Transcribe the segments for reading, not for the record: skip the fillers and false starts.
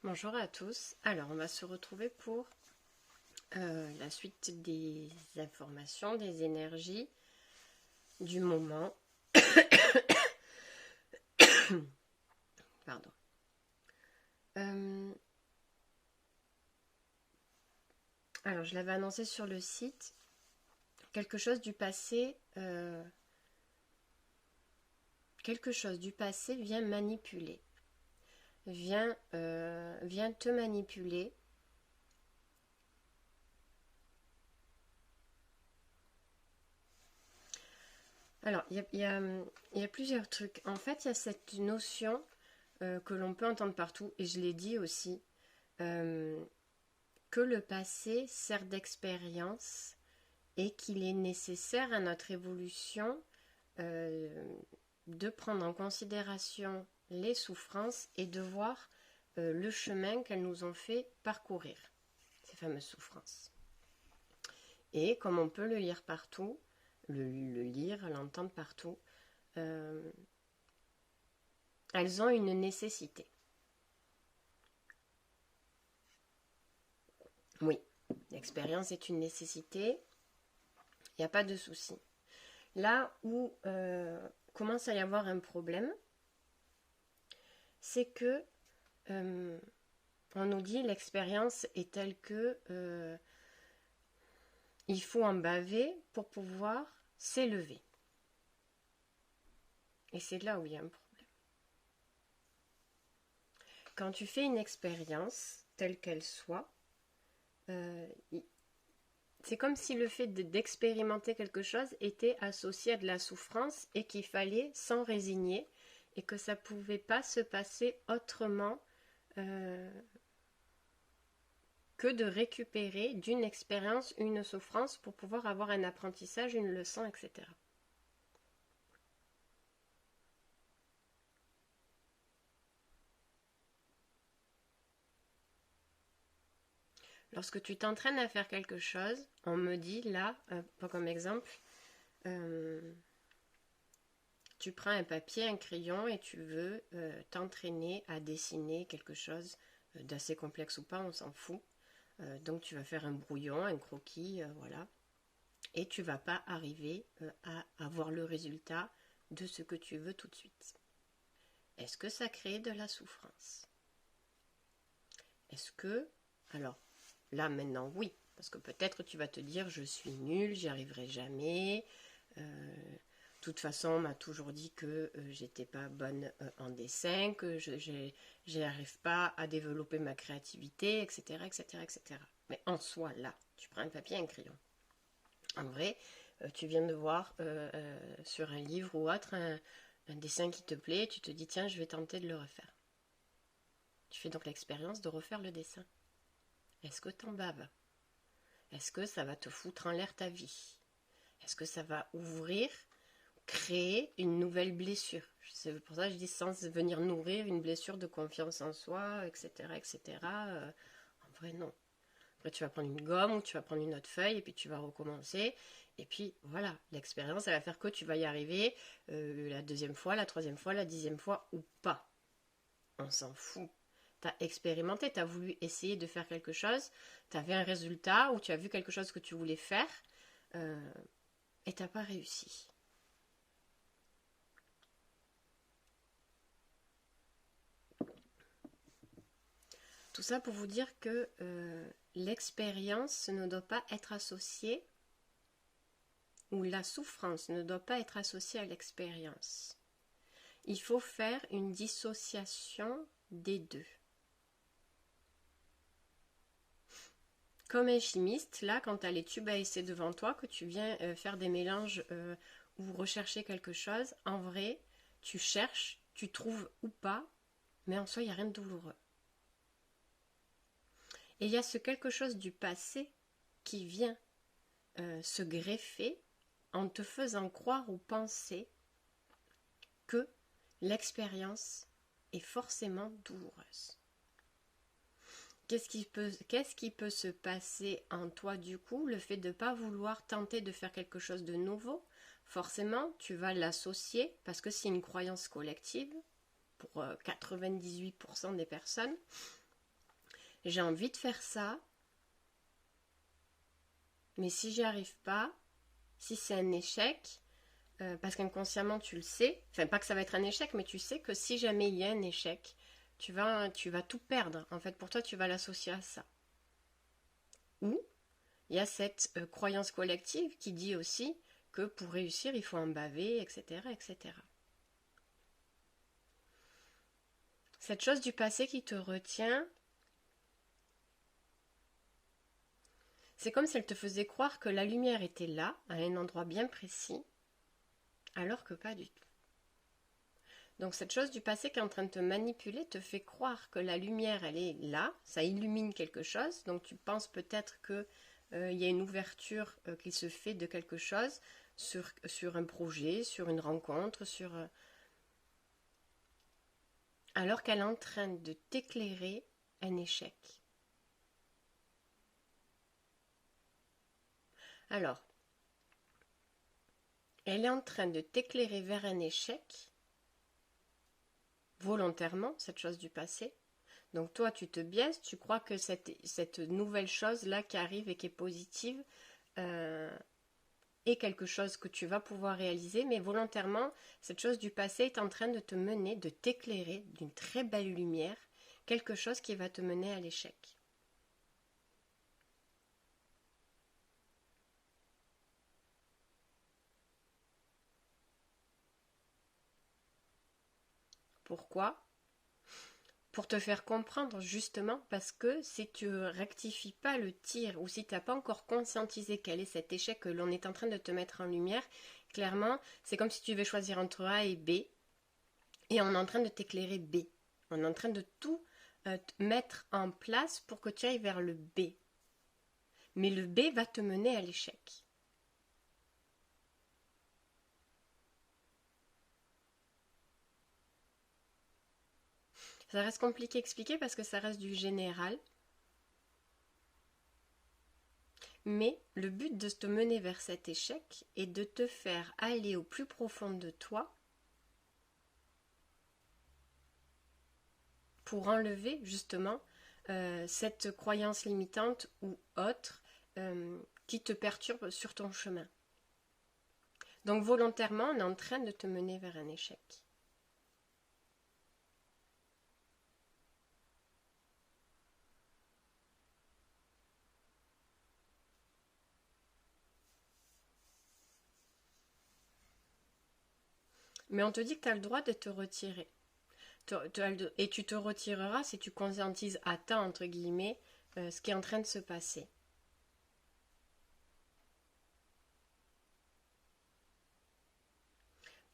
Bonjour à tous. Alors, on va se retrouver pour la suite des informations, des énergies du moment. Pardon. Alors, je l'avais annoncé sur le site. Quelque chose du passé vient manipuler. Vient te manipuler. Alors, il y a plusieurs trucs. En fait, il y a cette notion que l'on peut entendre partout, et je l'ai dit aussi, que le passé sert d'expérience et qu'il est nécessaire à notre évolution de prendre en considération les souffrances et de voir le chemin qu'elles nous ont fait parcourir, ces fameuses souffrances. Et comme on peut le lire partout, le lire, l'entendre partout, elles ont une nécessité. Oui, l'expérience est une nécessité, il n'y a pas de souci. Là où commence à y avoir un problème, c'est que on nous dit l'expérience est telle que il faut en baver pour pouvoir s'élever. Et c'est là où il y a un problème. Quand tu fais une expérience, telle qu'elle soit, c'est comme si le fait d'expérimenter quelque chose était associé à de la souffrance et qu'il fallait s'en résigner et que ça ne pouvait pas se passer autrement que de récupérer d'une expérience une souffrance pour pouvoir avoir un apprentissage, une leçon, etc. Lorsque tu t'entraînes à faire quelque chose, on me dit là, pas comme exemple, tu prends un papier, un crayon et tu veux t'entraîner à dessiner quelque chose d'assez complexe ou pas, on s'en fout. Donc tu vas faire un brouillon, un croquis, voilà. Et tu vas pas arriver à avoir le résultat de ce que tu veux tout de suite. Est-ce que ça crée de la souffrance? Est-ce que... Alors, là maintenant, oui. Parce que peut-être tu vas te dire, je suis nulle, j'y arriverai jamais. De toute façon, on m'a toujours dit que j'étais pas bonne en dessin, que je n'arrive pas à développer ma créativité, etc., etc., etc. Mais en soi, là, tu prends un papier et un crayon. En vrai, tu viens de voir sur un livre ou autre un dessin qui te plaît, tu te dis, tiens, je vais tenter de le refaire. Tu fais donc l'expérience de refaire le dessin. Est-ce que t'en baves? Est-ce que ça va te foutre en l'air ta vie? Est-ce que ça va ouvrir, créer une nouvelle blessure? C'est pour ça que je dis sans venir nourrir une blessure de confiance en soi, etc. etc. En vrai, non. Après, tu vas prendre une gomme ou tu vas prendre une autre feuille et puis tu vas recommencer. Et puis, voilà, l'expérience, elle va faire que tu vas y arriver la deuxième fois, la troisième fois, la 10e fois ou pas. On s'en fout. Tu as expérimenté, tu as voulu essayer de faire quelque chose, tu avais un résultat ou tu as vu quelque chose que tu voulais faire et tu n'as pas réussi. Tout ça pour vous dire que l'expérience ne doit pas être associée, ou la souffrance ne doit pas être associée à l'expérience. Il faut faire une dissociation des deux. Comme un chimiste, là, quand tu as les tubes à essai devant toi, que tu viens faire des mélanges ou rechercher quelque chose, en vrai, tu cherches, tu trouves ou pas, mais en soi, il n'y a rien de douloureux. Et il y a ce quelque chose du passé qui vient se greffer en te faisant croire ou penser que l'expérience est forcément douloureuse. Qu'est-ce qui peut se passer en toi du coup? Le fait de ne pas vouloir tenter de faire quelque chose de nouveau, forcément tu vas l'associer, parce que c'est une croyance collective pour 98% des personnes, j'ai envie de faire ça, mais si j'y arrive pas, si c'est un échec, parce qu'inconsciemment tu le sais, enfin pas que ça va être un échec, mais tu sais que si jamais il y a un échec, tu vas tout perdre. En fait, pour toi, tu vas l'associer à ça. Ou il y a cette croyance collective qui dit aussi que pour réussir, il faut en baver, etc., etc. Cette chose du passé qui te retient, c'est comme si elle te faisait croire que la lumière était là, à un endroit bien précis, alors que pas du tout. Donc cette chose du passé qui est en train de te manipuler te fait croire que la lumière, elle est là, ça illumine quelque chose, donc tu penses peut-être que il y a une ouverture qui se fait de quelque chose sur un projet, sur une rencontre, alors qu'elle est en train de t'éclairer un échec. Alors, elle est en train de t'éclairer vers un échec, volontairement, cette chose du passé. Donc toi, tu te biaises, tu crois que cette nouvelle chose-là qui arrive et qui est positive est quelque chose que tu vas pouvoir réaliser, mais volontairement, cette chose du passé est en train de te mener, de t'éclairer d'une très belle lumière, quelque chose qui va te mener à l'échec. Pourquoi ? Pour te faire comprendre justement parce que si tu rectifies pas le tir ou si tu n'as pas encore conscientisé quel est cet échec que l'on est en train de te mettre en lumière, clairement, c'est comme si tu devais choisir entre A et B et on est en train de t'éclairer B. On est en train de tout mettre en place pour que tu ailles vers le B. Mais le B va te mener à l'échec. Ça reste compliqué à expliquer parce que ça reste du général. Mais le but de te mener vers cet échec est de te faire aller au plus profond de toi pour enlever justement cette croyance limitante ou autre qui te perturbe sur ton chemin. Donc volontairement, on est en train de te mener vers un échec. Mais on te dit que tu as le droit de te retirer. Et tu te retireras si tu conscientises à temps, entre guillemets, ce qui est en train de se passer.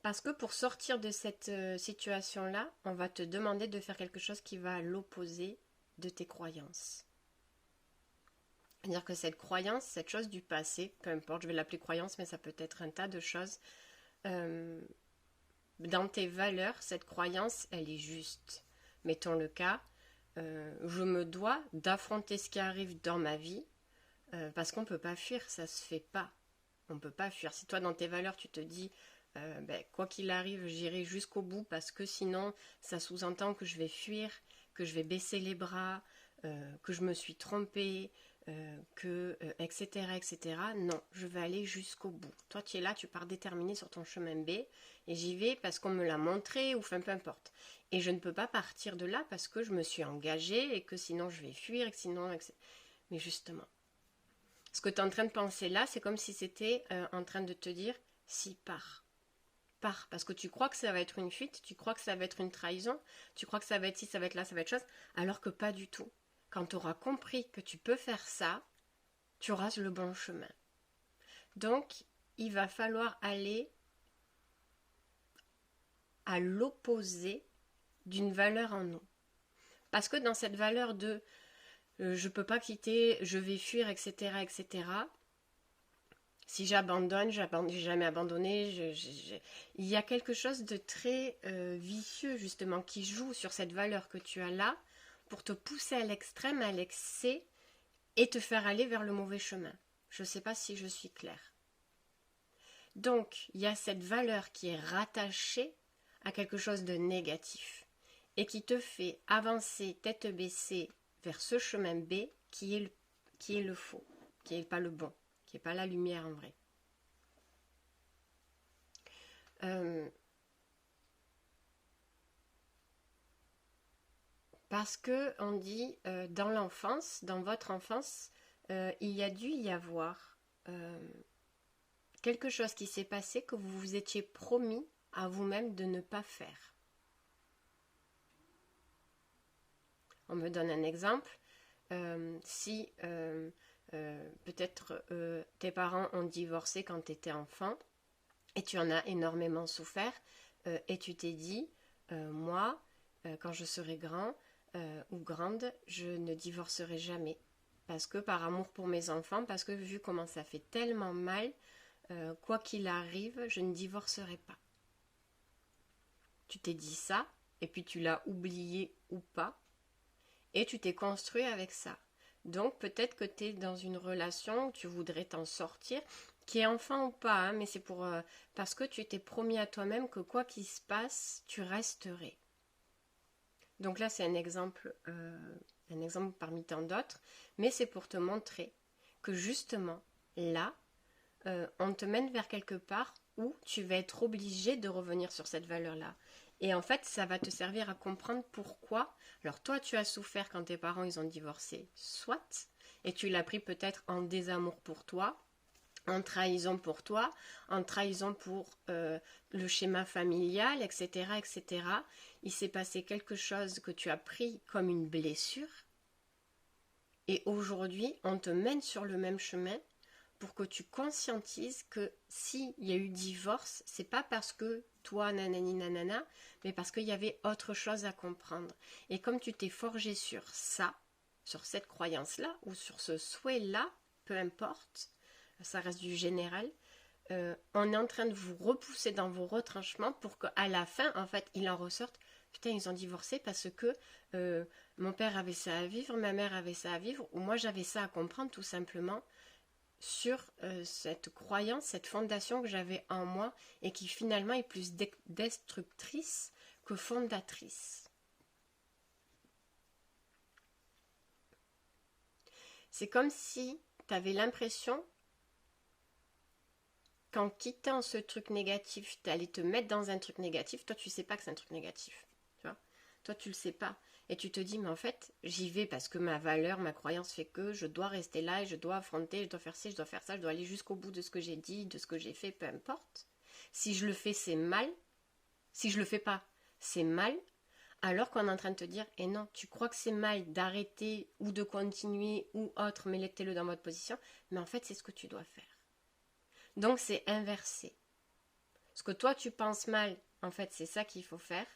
Parce que pour sortir de cette situation-là, on va te demander de faire quelque chose qui va à l'opposé de tes croyances. C'est-à-dire que cette croyance, cette chose du passé, peu importe, je vais l'appeler croyance, mais ça peut être un tas de choses, dans tes valeurs, cette croyance, elle est juste. Mettons le cas, je me dois d'affronter ce qui arrive dans ma vie, parce qu'on ne peut pas fuir, ça se fait pas. On ne peut pas fuir. Si toi, dans tes valeurs, tu te dis, quoi qu'il arrive, j'irai jusqu'au bout, parce que sinon, ça sous-entend que je vais fuir, que je vais baisser les bras, que je me suis trompée, etc., etc. Non, je vais aller jusqu'au bout. Toi, tu es là, tu pars déterminé sur ton chemin B, et j'y vais parce qu'on me l'a montré, ou enfin, peu importe. Et je ne peux pas partir de là parce que je me suis engagée, et que sinon je vais fuir, et que sinon... Mais justement, ce que tu es en train de penser là, c'est comme si c'était en train de te dire, si, pars. Pars, parce que tu crois que ça va être une fuite, tu crois que ça va être une trahison, tu crois que ça va être ci, ça va être là, ça va être chose, alors que pas du tout. Quand tu auras compris que tu peux faire ça, tu auras le bon chemin. Donc, il va falloir aller à l'opposé d'une valeur en nous. Parce que dans cette valeur de je peux pas quitter, je vais fuir, etc., etc., si j'abandonne, j'ai jamais abandonné, il y a quelque chose de très vicieux justement qui joue sur cette valeur que tu as là pour te pousser à l'extrême, à l'excès et te faire aller vers le mauvais chemin. Je ne sais pas si je suis claire. Donc, il y a cette valeur qui est rattachée à quelque chose de négatif et qui te fait avancer tête baissée vers ce chemin B qui est le faux, qui n'est pas le bon, qui n'est pas la lumière en vrai. Parce que on dit dans l'enfance, dans votre enfance, il y a dû y avoir quelque chose qui s'est passé que vous vous étiez promis à vous-même de ne pas faire. On me donne un exemple. Si peut-être tes parents ont divorcé quand tu étais enfant et tu en as énormément souffert et tu t'es dit, moi, quand je serai grand ou grande, je ne divorcerai jamais. Parce que par amour pour mes enfants, parce que vu comment ça fait tellement mal, quoi qu'il arrive, je ne divorcerai pas. Tu t'es dit ça, et puis tu l'as oublié ou pas, et tu t'es construit avec ça. Donc peut-être que tu es dans une relation où tu voudrais t'en sortir, qui est enfant ou pas, hein, mais c'est parce que tu t'es promis à toi-même que quoi qu'il se passe, tu resterais. Donc là, c'est un exemple parmi tant d'autres, mais c'est pour te montrer que justement, là, on te mène vers quelque part où tu vas être obligé de revenir sur cette valeur-là. Et en fait, ça va te servir à comprendre pourquoi. Alors toi, tu as souffert quand tes parents ils ont divorcé, soit, et tu l'as pris peut-être en désamour pour toi, en trahison pour toi, en trahison pour le schéma familial, etc., etc. Il s'est passé quelque chose que tu as pris comme une blessure, et aujourd'hui, on te mène sur le même chemin pour que tu conscientises que s'il y a eu divorce, c'est pas parce que toi, nanani nanana, mais parce qu'il y avait autre chose à comprendre. Et comme tu t'es forgé sur ça, sur cette croyance-là, ou sur ce souhait-là, peu importe, ça reste du général, on est en train de vous repousser dans vos retranchements pour qu'à la fin, en fait, il en ressorte. Putain, ils ont divorcé parce que mon père avait ça à vivre, ma mère avait ça à vivre, ou moi j'avais ça à comprendre tout simplement sur cette croyance, cette fondation que j'avais en moi et qui finalement est plus destructrice que fondatrice. C'est comme si tu avais l'impression qu'en quittant ce truc négatif, tu allais te mettre dans un truc négatif. Toi, tu sais pas que c'est un truc négatif. Tu vois, toi, tu le sais pas. Et tu te dis, mais en fait, j'y vais parce que ma valeur, ma croyance fait que je dois rester là et je dois affronter, je dois faire ci, je dois faire ça, je dois aller jusqu'au bout de ce que j'ai dit, de ce que j'ai fait, peu importe. Si je le fais, c'est mal. Si je le fais pas, c'est mal. Alors qu'on est en train de te dire, et non, tu crois que c'est mal d'arrêter ou de continuer ou autre, mais mettez-le dans votre position. Mais en fait, c'est ce que tu dois faire. Donc, c'est inversé. Ce que toi, tu penses mal, en fait, c'est ça qu'il faut faire.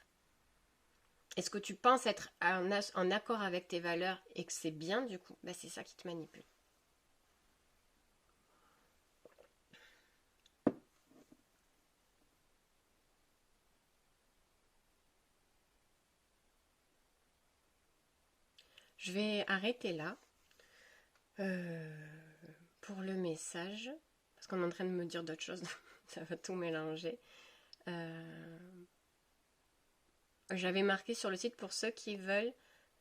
Est-ce que tu penses être en accord avec tes valeurs et que c'est bien du coup, ben c'est ça qui te manipule. Je vais arrêter là pour le message, parce qu'on est en train de me dire d'autres choses, ça va tout mélanger. J'avais marqué sur le site pour ceux qui veulent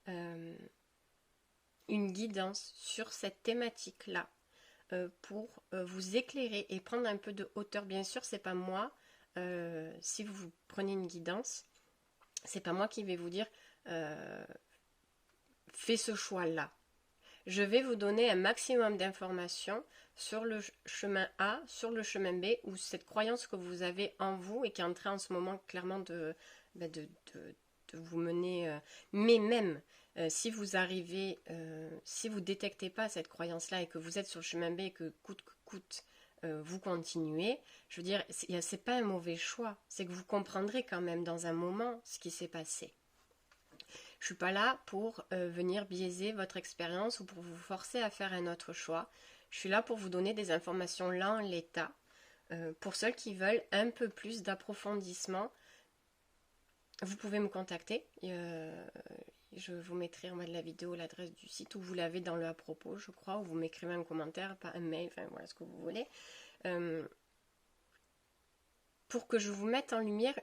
une guidance sur cette thématique-là pour vous éclairer et prendre un peu de hauteur. Bien sûr, c'est pas moi. Si vous prenez une guidance, c'est pas moi qui vais vous dire fais ce choix-là. Je vais vous donner un maximum d'informations sur le chemin A, sur le chemin B, ou cette croyance que vous avez en vous et qui est en train en ce moment clairement de vous mener. Mais même si vous arrivez, si vous ne détectez pas cette croyance-là et que vous êtes sur le chemin B et que coûte que coûte, vous continuez, je veux dire, c'est pas un mauvais choix. C'est que vous comprendrez quand même dans un moment ce qui s'est passé. Je ne suis pas là pour venir biaiser votre expérience ou pour vous forcer à faire un autre choix. Je suis là pour vous donner des informations là en l'état. Pour ceux qui veulent un peu plus d'approfondissement, vous pouvez me contacter. Je vous mettrai en bas de la vidéo l'adresse du site où vous l'avez dans le à propos, je crois, ou vous m'écrivez un commentaire, pas un mail, enfin voilà ce que vous voulez. Pour que je vous mette en lumière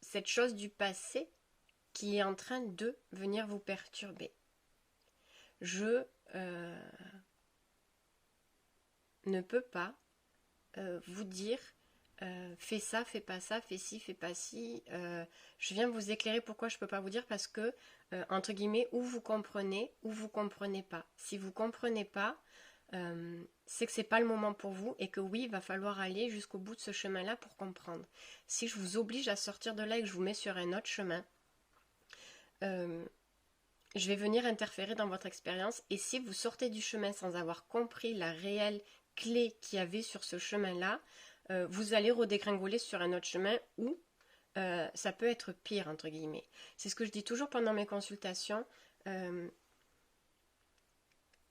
cette chose du passé qui est en train de venir vous perturber. je ne peux pas vous dire fais ça, fais pas ça, fais ci, fais pas ci. Je viens vous éclairer pourquoi je peux pas vous dire, parce que entre guillemets, ou vous comprenez pas. Si vous comprenez pas, c'est que c'est pas le moment pour vous et que oui, il va falloir aller jusqu'au bout de ce chemin-là pour comprendre. Si je vous oblige à sortir de là et que je vous mets sur un autre chemin, je vais venir interférer dans votre expérience, et si vous sortez du chemin sans avoir compris la réelle clé qu'il y avait sur ce chemin-là, vous allez redégringoler sur un autre chemin où ça peut être pire, entre guillemets. C'est ce que je dis toujours pendant mes consultations.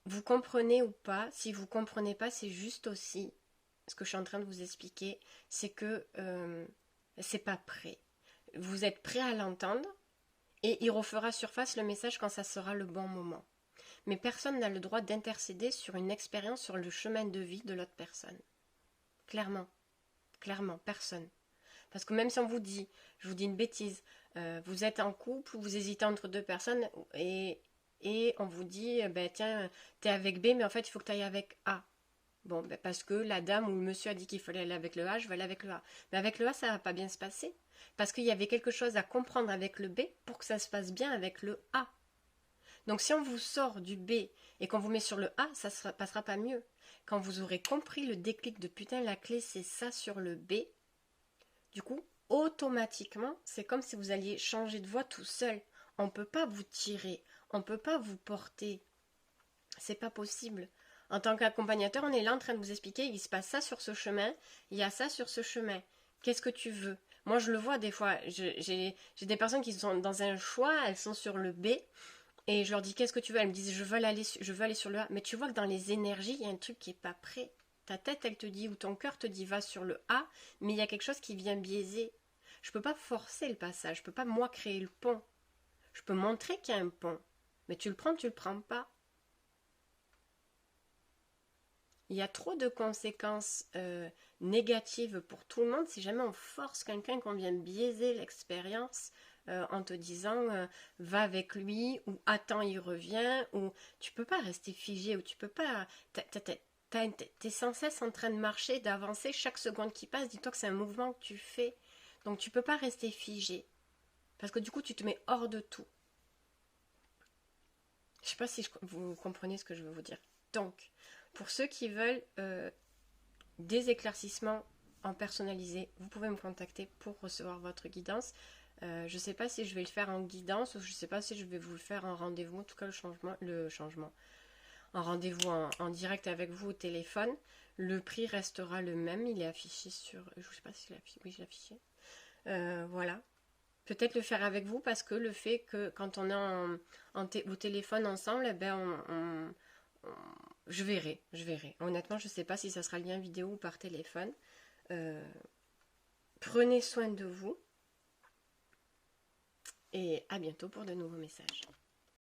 Vous comprenez ou pas, si vous comprenez pas, c'est juste aussi ce que je suis en train de vous expliquer, c'est que c'est pas prêt. Vous êtes prêt à l'entendre et il refera surface le message quand ça sera le bon moment. Mais personne n'a le droit d'intercéder sur une expérience, sur le chemin de vie de l'autre personne. Clairement, personne. Parce que même si on vous dit, je vous dis une bêtise, vous êtes en couple, vous hésitez entre deux personnes et on vous dit, ben tiens, t'es avec B, mais en fait il faut que tu ailles avec A. Bon, ben parce que la dame ou le monsieur a dit qu'il fallait aller avec le A, je vais aller avec le A. Mais avec le A, ça va pas bien se passer. Parce qu'il y avait quelque chose à comprendre avec le B pour que ça se passe bien avec le A. Donc si on vous sort du B et qu'on vous met sur le A, ça ne passera pas mieux. Quand vous aurez compris le déclic de putain, la clé c'est ça sur le B, du coup, automatiquement, c'est comme si vous alliez changer de voie tout seul. On ne peut pas vous tirer, on ne peut pas vous porter. C'est pas possible. En tant qu'accompagnateur, on est là en train de vous expliquer, il se passe ça sur ce chemin, il y a ça sur ce chemin. Qu'est-ce que tu veux? Moi, je le vois des fois. J'ai des personnes qui sont dans un choix, elles sont sur le B, et je leur dis qu'est-ce que tu veux? Elles me disent je veux aller sur le A. Mais tu vois que dans les énergies, il y a un truc qui n'est pas prêt. Ta tête, elle te dit, ou ton cœur te dit va sur le A, mais il y a quelque chose qui vient biaiser. Je ne peux pas forcer le passage, je ne peux pas moi créer le pont. Je peux montrer qu'il y a un pont, mais tu le prends, tu le prends pas. Il y a trop de conséquences négatives pour tout le monde si jamais on force quelqu'un, qu'on vient biaiser l'expérience en te disant va avec lui, ou attends il revient, ou tu peux pas rester figé, ou tu peux pas. T'es sans cesse en train de marcher, d'avancer, chaque seconde qui passe, dis-toi que c'est un mouvement que tu fais. Donc tu peux pas rester figé. Parce que du coup tu te mets hors de tout. Je sais pas si vous comprenez ce que je veux vous dire. Donc, pour ceux qui veulent des éclaircissements en personnalisé, vous pouvez me contacter pour recevoir votre guidance. Je ne sais pas si je vais le faire en guidance ou je ne sais pas si je vais vous le faire en rendez-vous. En tout cas, le changement. En rendez-vous en direct avec vous au téléphone. Le prix restera le même. Il est affiché sur... Je ne sais pas si oui, je l'ai affiché. Voilà. Peut-être le faire avec vous, parce que le fait que quand on est au téléphone ensemble, eh ben je verrai. Honnêtement, je ne sais pas si ça sera lien vidéo ou par téléphone. Prenez soin de vous et à bientôt pour de nouveaux messages.